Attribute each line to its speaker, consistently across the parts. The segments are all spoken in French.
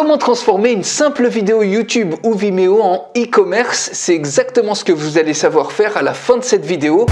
Speaker 1: Comment transformer une simple vidéo YouTube ou Vimeo en e-commerce? C'est exactement ce que vous allez savoir faire à la fin de cette vidéo.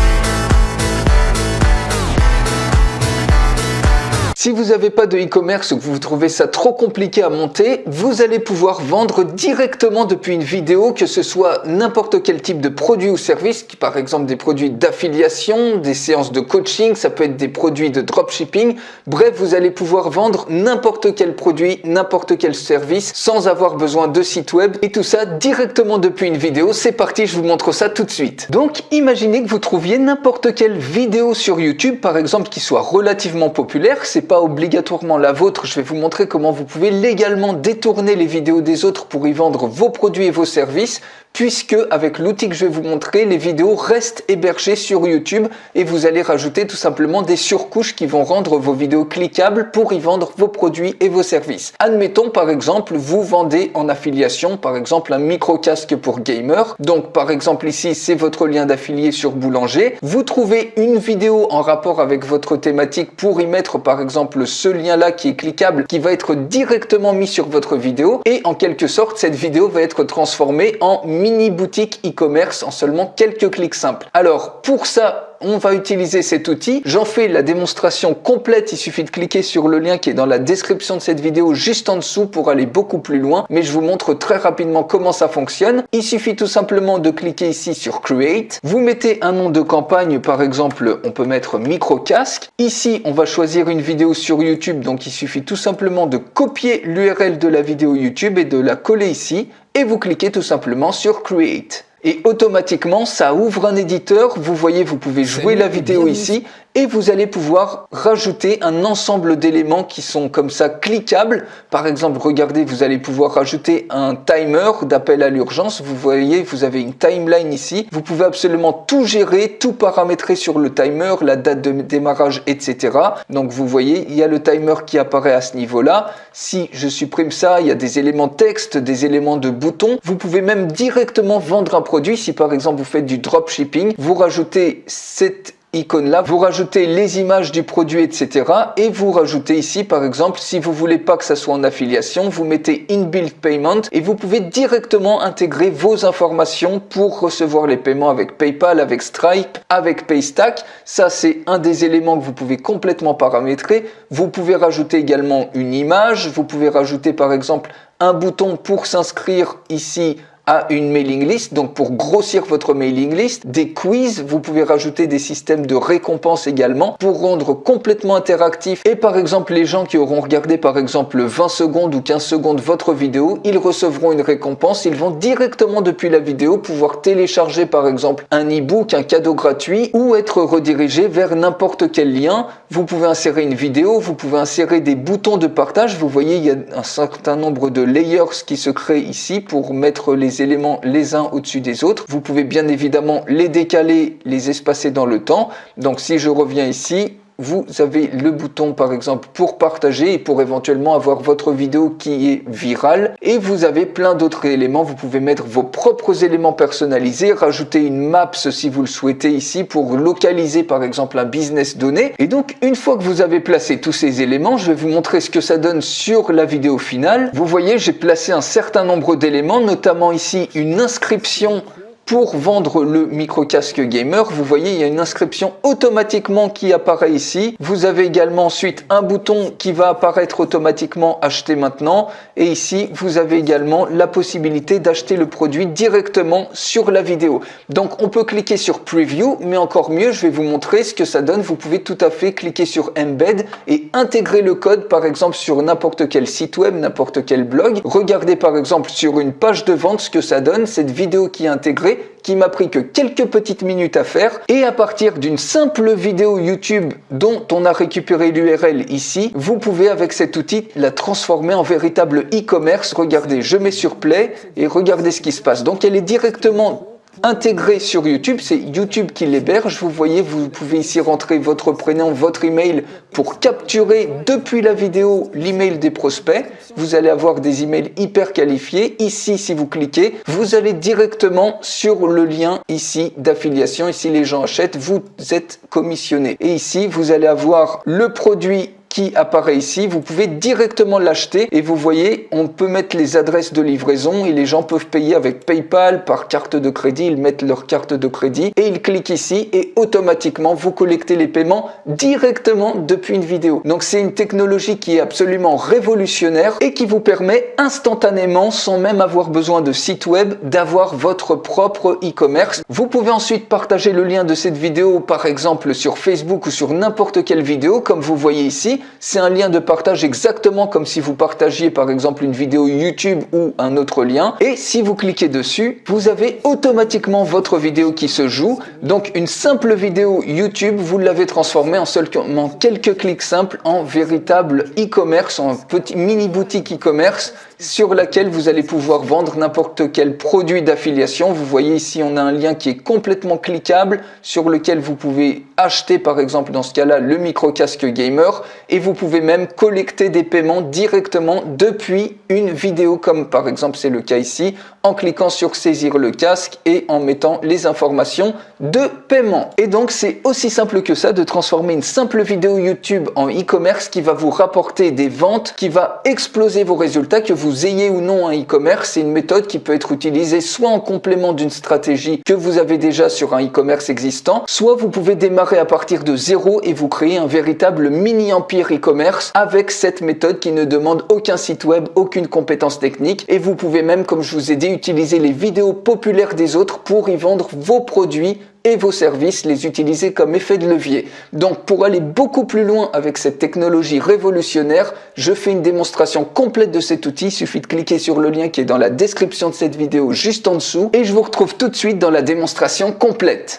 Speaker 1: Si vous n'avez pas de e-commerce ou que vous trouvez ça trop compliqué à monter, vous allez pouvoir vendre directement depuis une vidéo, que ce soit n'importe quel type de produit ou service, par exemple des produits d'affiliation, des séances de coaching, ça peut être des produits de dropshipping. Bref, vous allez pouvoir vendre n'importe quel produit, n'importe quel service sans avoir besoin de site web et tout ça directement depuis une vidéo. C'est parti, je vous montre ça tout de suite. Donc, imaginez que vous trouviez n'importe quelle vidéo sur YouTube, par exemple, qui soit relativement populaire. C'est pas obligatoirement la vôtre, je vais vous montrer comment vous pouvez légalement détourner les vidéos des autres pour y vendre vos produits et vos services, puisque avec l'outil que je vais vous montrer, les vidéos restent hébergées sur YouTube et vous allez rajouter tout simplement des surcouches qui vont rendre vos vidéos cliquables pour y vendre vos produits et vos services. Admettons par exemple, vous vendez en affiliation par exemple un micro-casque pour gamer. Donc par exemple ici, c'est votre lien d'affilié sur Boulanger. Vous trouvez une vidéo en rapport avec votre thématique pour y mettre par exemple ce lien-là qui est cliquable, qui va être directement mis sur votre vidéo et en quelque sorte, cette vidéo va être transformée en mini boutique e-commerce en seulement quelques clics simples. Alors pour ça, on va utiliser cet outil. J'en fais la démonstration complète. Il suffit de cliquer sur le lien qui est dans la description de cette vidéo juste en dessous pour aller beaucoup plus loin. Mais je vous montre très rapidement comment ça fonctionne. Il suffit tout simplement de cliquer ici sur Create. Vous mettez un nom de campagne. Par exemple, on peut mettre micro-casque. Ici, on va choisir une vidéo sur YouTube. Donc, il suffit tout simplement de copier l'URL de la vidéo YouTube et de la coller ici. Et vous cliquez tout simplement sur Create. Et automatiquement, ça ouvre un éditeur. Vous voyez, vous pouvez jouer la vidéo ici et vous allez pouvoir rajouter un ensemble d'éléments qui sont comme ça cliquables. Par exemple, regardez, vous allez pouvoir rajouter un timer d'appel à l'urgence. Vous voyez, vous avez une timeline ici. Vous pouvez absolument tout gérer, tout paramétrer sur le timer, la date de démarrage, etc. Donc, vous voyez, il y a le timer qui apparaît à ce niveau-là. Si je supprime ça, il y a des éléments texte, des éléments de boutons. Vous pouvez même directement vendre un produit. Si par exemple vous faites du dropshipping, vous rajoutez cette icône là, vous rajoutez les images du produit, etc. Et vous rajoutez ici par exemple, si vous voulez pas que ça soit en affiliation, vous mettez inbuilt payment et vous pouvez directement intégrer vos informations pour recevoir les paiements avec PayPal, avec Stripe, avec Paystack. Ça c'est un des éléments que vous pouvez complètement paramétrer. Vous pouvez rajouter également une image, vous pouvez rajouter par exemple un bouton pour s'inscrire ici à une mailing list, donc pour grossir votre mailing list, des quiz, vous pouvez rajouter des systèmes de récompenses également pour rendre complètement interactif et par exemple les gens qui auront regardé par exemple 20 secondes ou 15 secondes votre vidéo, ils recevront une récompense, ils vont directement depuis la vidéo pouvoir télécharger par exemple un e-book, un cadeau gratuit ou être redirigés vers n'importe quel lien. Vous pouvez insérer une vidéo, vous pouvez insérer des boutons de partage, vous voyez il y a un certain nombre de layers qui se créent ici pour mettre les éléments les uns au-dessus des autres. Vous pouvez bien évidemment les décaler, les espacer dans le temps. Donc si je reviens ici, vous avez le bouton par exemple pour partager et pour éventuellement avoir votre vidéo qui est virale. Et vous avez plein d'autres éléments. Vous pouvez mettre vos propres éléments personnalisés, rajouter une maps si vous le souhaitez ici pour localiser par exemple un business donné. Et donc une fois que vous avez placé tous ces éléments, je vais vous montrer ce que ça donne sur la vidéo finale. Vous voyez, j'ai placé un certain nombre d'éléments, notamment ici une inscription pour vendre le micro-casque gamer. Vous voyez, il y a une inscription automatiquement qui apparaît ici. Vous avez également ensuite un bouton qui va apparaître automatiquement acheter maintenant. Et ici, vous avez également la possibilité d'acheter le produit directement sur la vidéo. Donc, on peut cliquer sur Preview, mais encore mieux, je vais vous montrer ce que ça donne. Vous pouvez tout à fait cliquer sur Embed et intégrer le code, par exemple, sur n'importe quel site web, n'importe quel blog. Regardez, par exemple, sur une page de vente ce que ça donne, cette vidéo qui est intégrée, qui m'a pris que quelques petites minutes à faire et à partir d'une simple vidéo YouTube dont on a récupéré l'URL ici, vous pouvez avec cet outil la transformer en véritable e-commerce. Regardez, je mets sur Play et regardez ce qui se passe. Donc elle est directement intégré sur YouTube, c'est YouTube qui l'héberge. Vous voyez, vous pouvez ici rentrer votre prénom, votre email pour capturer depuis la vidéo l'email des prospects. Vous allez avoir des emails hyper qualifiés. Ici, si vous cliquez, vous allez directement sur le lien ici d'affiliation. Ici, les gens achètent, vous êtes commissionné. Et ici, vous allez avoir le produit qui apparaît ici, vous pouvez directement l'acheter et vous voyez, on peut mettre les adresses de livraison et les gens peuvent payer avec PayPal, par carte de crédit, ils mettent leur carte de crédit et ils cliquent ici et automatiquement vous collectez les paiements directement depuis une vidéo. Donc c'est une technologie qui est absolument révolutionnaire et qui vous permet instantanément, sans même avoir besoin de site web, d'avoir votre propre e-commerce. Vous pouvez ensuite partager le lien de cette vidéo par exemple sur Facebook ou sur n'importe quelle vidéo comme vous voyez ici. C'est un lien de partage exactement comme si vous partagiez par exemple une vidéo YouTube ou un autre lien. Et si vous cliquez dessus, vous avez automatiquement votre vidéo qui se joue. Donc une simple vidéo YouTube, vous l'avez transformée en seulement quelques clics simples en véritable e-commerce, en petit mini boutique e-commerce sur laquelle vous allez pouvoir vendre n'importe quel produit d'affiliation. Vous voyez ici, on a un lien qui est complètement cliquable sur lequel vous pouvez acheter par exemple dans ce cas-là le micro-casque gamer et vous pouvez même collecter des paiements directement depuis une vidéo comme par exemple c'est le cas ici en cliquant sur saisir le casque et en mettant les informations de paiement. Et donc c'est aussi simple que ça de transformer une simple vidéo YouTube en e-commerce qui va vous rapporter des ventes, qui va exploser vos résultats, que vous ayez ou non un e-commerce. C'est une méthode qui peut être utilisée soit en complément d'une stratégie que vous avez déjà sur un e-commerce existant, soit vous pouvez démarrer à partir de zéro et vous créer un véritable mini-empire e-commerce avec cette méthode qui ne demande aucun site web, aucune compétence technique. Et vous pouvez même, comme je vous ai dit, utiliser les vidéos populaires des autres pour y vendre vos produits et vos services, les utiliser comme effet de levier. Donc pour aller beaucoup plus loin avec cette technologie révolutionnaire, je fais une démonstration complète de cet outil. Il suffit de cliquer sur le lien qui est dans la description de cette vidéo juste en dessous et je vous retrouve tout de suite dans la démonstration complète.